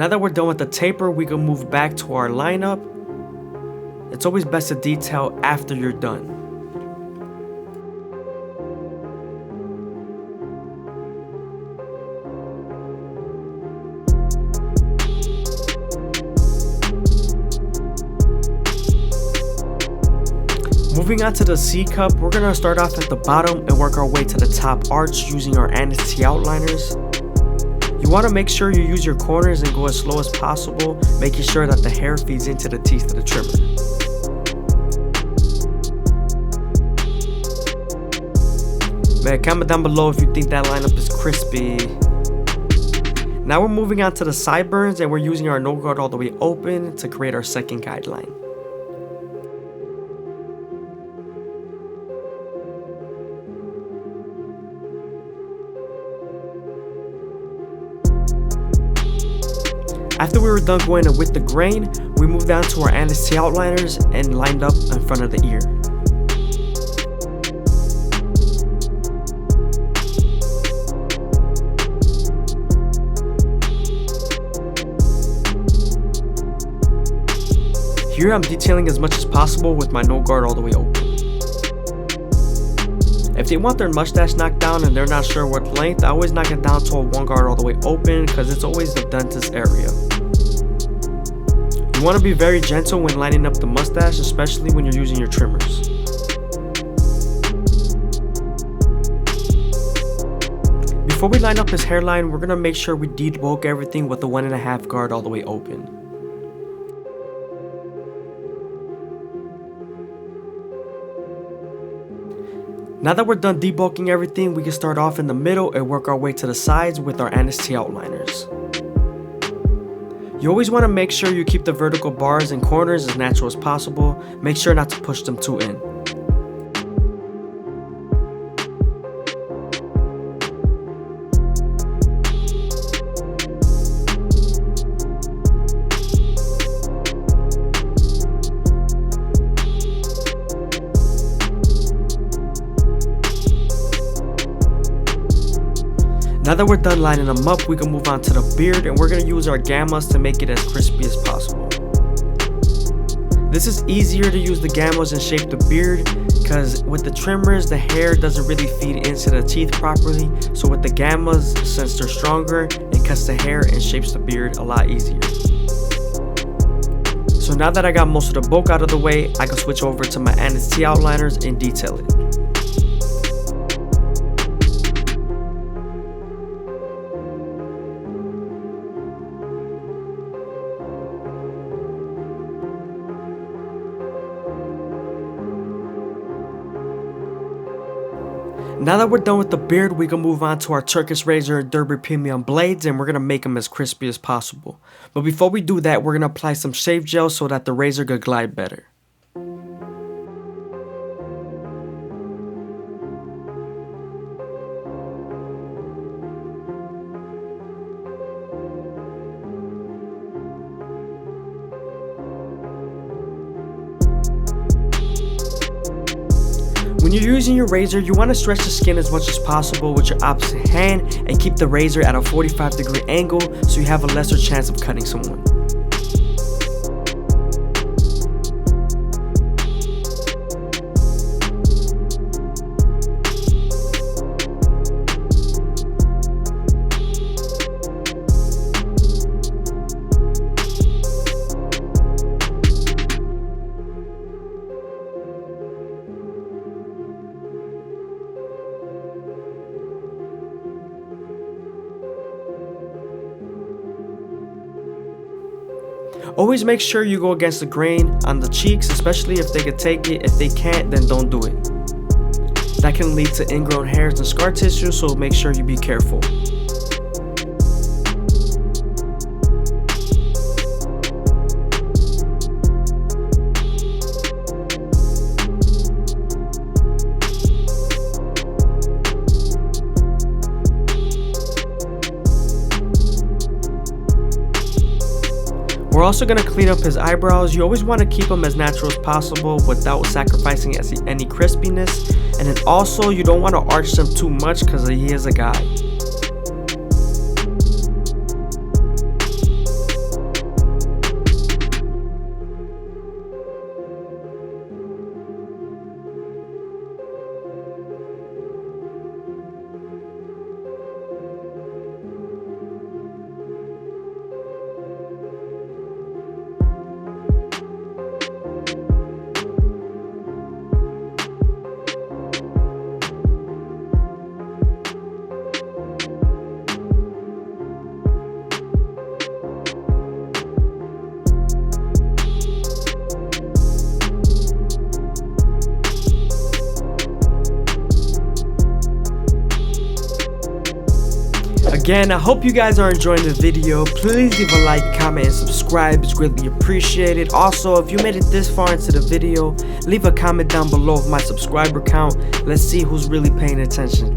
Now that we're done with the taper, we can move back to our lineup. It's always best to detail after you're done. Moving on to the C cup, we're going to start off at the bottom and work our way to the top arch using our T outliners. You want to make sure you use your corners and go as slow as possible, making sure that the hair feeds into the teeth of the trimmer. Man, comment down below if you think that lineup is crispy. Now we're moving on to the sideburns and we're using our no guard all the way open to create our second guideline. After we were done going with the grain, we moved down to our T outliners and lined up in front of the ear. Here I'm detailing as much as possible with my no guard all the way open. If they want their mustache knocked down and they're not sure what length, I always knock it down to a 1 guard all the way open because it's always the dentist area. You want to be very gentle when lining up the mustache, especially when you're using your trimmers. Before we line up his hairline, we're going to make sure we debulk everything with the 1.5 guard all the way open. Now that we're done debulking everything, we can start off in the middle and work our way to the sides with our T outliners. You always want to make sure you keep the vertical bars and corners as natural as possible. Make sure not to push them too in. Now that we're done lining them up, we can move on to the beard and we're going to use our gammas to make it as crispy as possible. This is easier to use the gammas and shape the beard because with the trimmers, the hair doesn't really feed into the teeth properly. So with the gammas, since they're stronger, it cuts the hair and shapes the beard a lot easier. So now that I got most of the bulk out of the way, I can switch over to my T outliners and detail it. Now that we're done with the beard, we can move on to our Turkish Razor and Derby Premium blades and we're going to make them as crispy as possible. But before we do that, we're going to apply some shave gel so that the razor could glide better. When you're using your razor, you want to stretch the skin as much as possible with your opposite hand and keep the razor at a 45-degree angle so you have a lesser chance of cutting someone. Always make sure you go against the grain on the cheeks, especially if they can take it. If they can't, then don't do it. That can lead to ingrown hairs and scar tissue, so make sure you be careful. We're also going to clean up his eyebrows. You always want to keep them as natural as possible without sacrificing any crispiness. And then also you don't want to arch them too much because he is a guy. Again, I hope you guys are enjoying the video. Please leave a like, comment, and subscribe. It's greatly appreciated. Also, if you made it this far into the video, leave a comment down below of my subscriber count. Let's see who's really paying attention.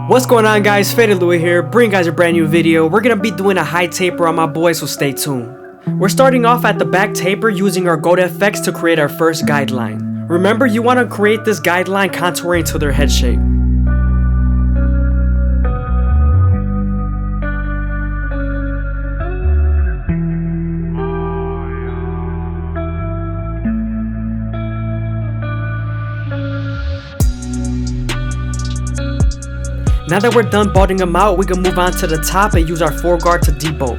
What's going on, guys? FadeitLuie here, bringing guys a brand new video. We're gonna be doing a high taper on my boy, so stay tuned. We're starting off at the back taper using our goat effects to create our first guideline. Remember, you want to create this guideline contouring to their head shape. Now that we're done balding them out, we can move on to the top and use our foreguard to debulk.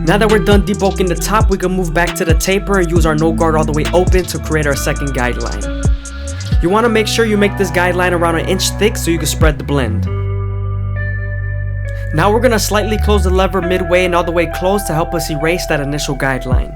Now that we're done debulking the top, we can move back to the taper and use our no guard all the way open to create our second guideline. You want to make sure you make this guideline around 1 inch thick so you can spread the blend. Now we're going to slightly close the lever midway and all the way close to help us erase that initial guideline.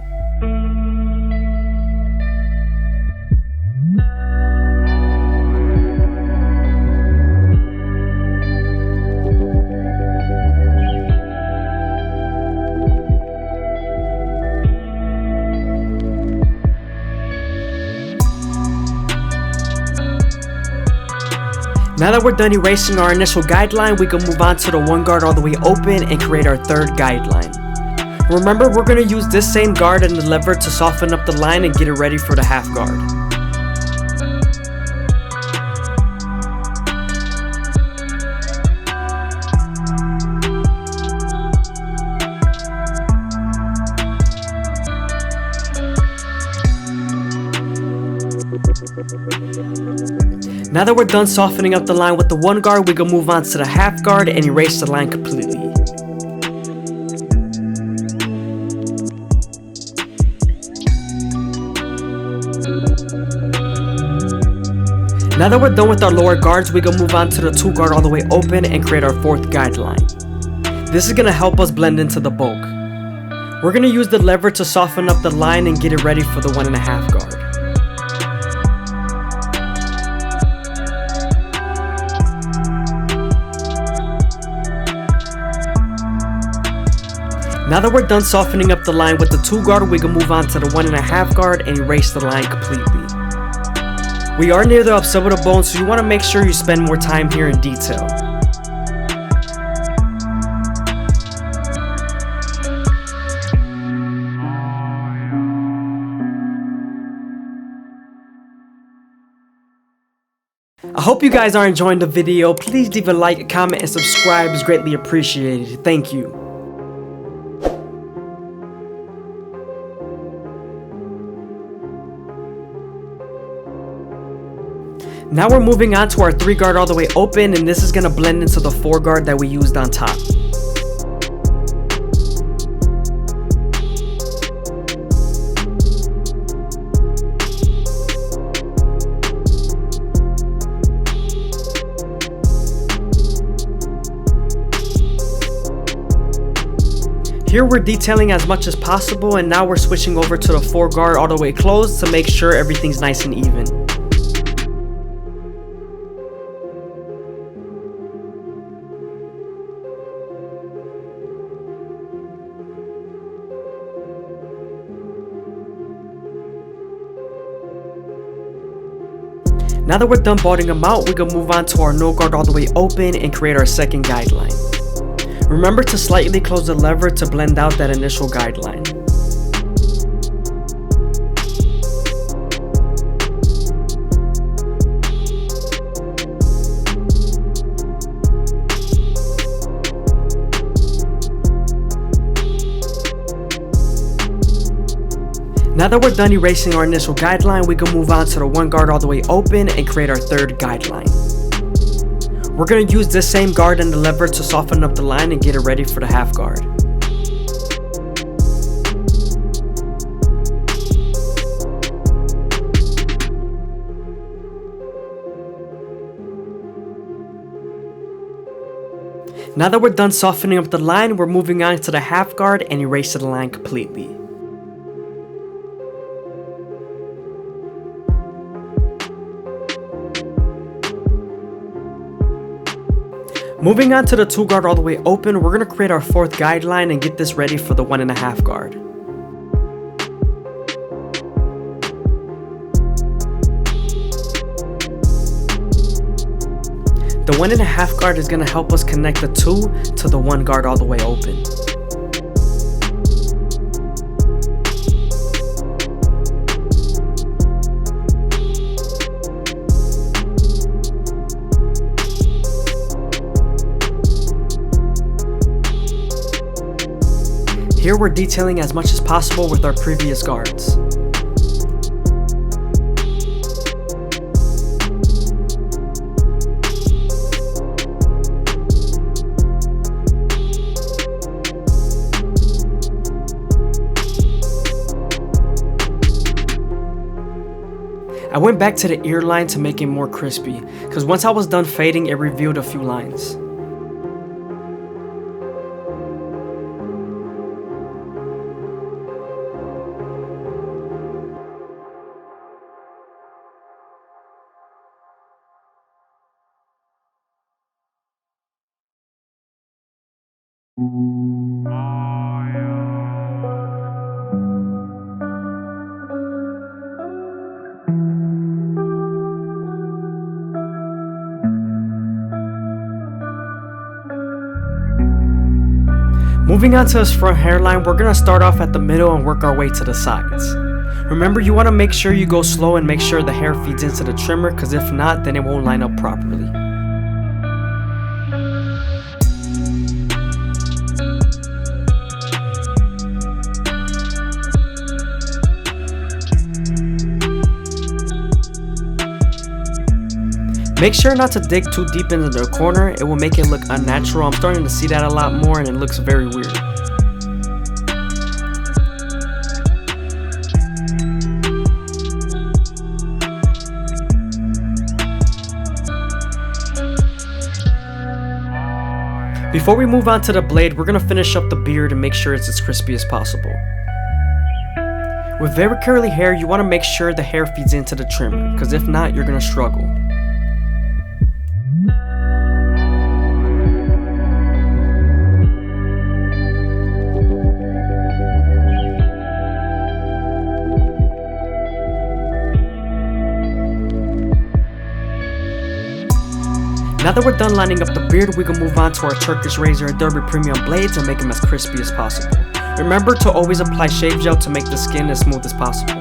Now that we're done erasing our initial guideline, we can move on to the one guard all the way open and create our third guideline. Remember, we're going to use this same guard and the lever to soften up the line and get it ready for the half guard. Now that we're done softening up the line with the one guard, we can move on to the half guard and erase the line completely. Now that we're done with our lower guards, we can move on to the two guard all the way open and create our fourth guideline. This is going to help us blend into the bulk. We're going to use the lever to soften up the line and get it ready for the 1.5 guard. Now that we're done softening up the line with the 2 guard, we can move on to the 1.5 guard and erase the line completely. We are near the occipital bone, so you want to make sure you spend more time here in detail. I hope you guys are enjoying the video. Please leave a like, comment, and subscribe. It's greatly appreciated. Thank you. Now we're moving on to our 3 guard all the way open, and this is going to blend into the 4 guard that we used on top. Here we're detailing as much as possible, and now we're switching over to the 4 guard all the way closed to make sure everything's nice and even. Now that we're done botting them out, we can move on to our no guard all the way open and create our second guideline. Remember to slightly close the lever to blend out that initial guideline. Now that we're done erasing our initial guideline, we can move on to the one guard all the way open and create our third guideline. We're going to use this same guard and the lever to soften up the line and get it ready for the half guard. Now that we're done softening up the line, we're moving on to the half guard and erasing the line completely. Moving on to the 2 guard all the way open, we're going to create our 4th guideline and get this ready for the 1.5 guard. The 1.5 guard is going to help us connect the 2 to the 1 guard all the way open. Here we're detailing as much as possible with our previous guards. I went back to the ear line to make it more crispy, because once I was done fading, it revealed a few lines. Moving on to this front hairline, we're going to start off at the middle and work our way to the sides. Remember, you want to make sure you go slow and make sure the hair feeds into the trimmer, because if not, then it won't line up properly. Make sure not to dig too deep into the corner, it will make it look unnatural. I'm starting to see that a lot more and it looks very weird. Before we move on to the blade, we're going to finish up the beard and make sure it's as crispy as possible. With very curly hair, you want to make sure the hair feeds into the trimmer, because if not, you're going to struggle. Now that we're done lining up the beard, we can move on to our Turkish Razor Derby Premium blades and make them as crispy as possible. Remember to always apply shave gel to make the skin as smooth as possible.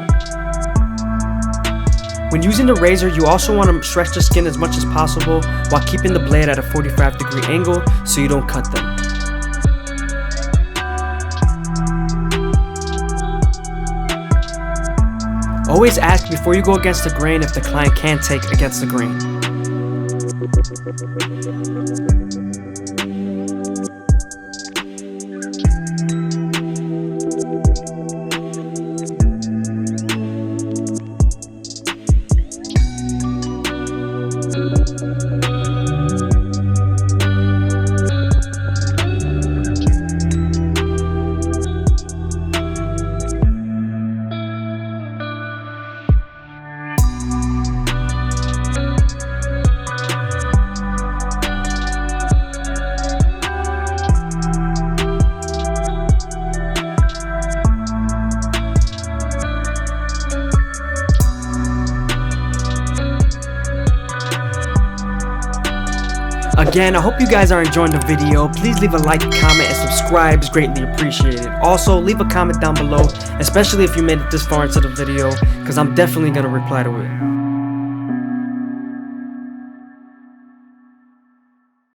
When using the razor, you also want to stretch the skin as much as possible while keeping the blade at a 45-degree angle so you don't cut them. Always ask before you go against the grain if the client can take against the grain. Again, I hope you guys are enjoying the video. Please leave a like, comment, and subscribe. It's greatly appreciated. Also, leave a comment down below, especially if you made it this far into the video, because I'm definitely going to reply to it.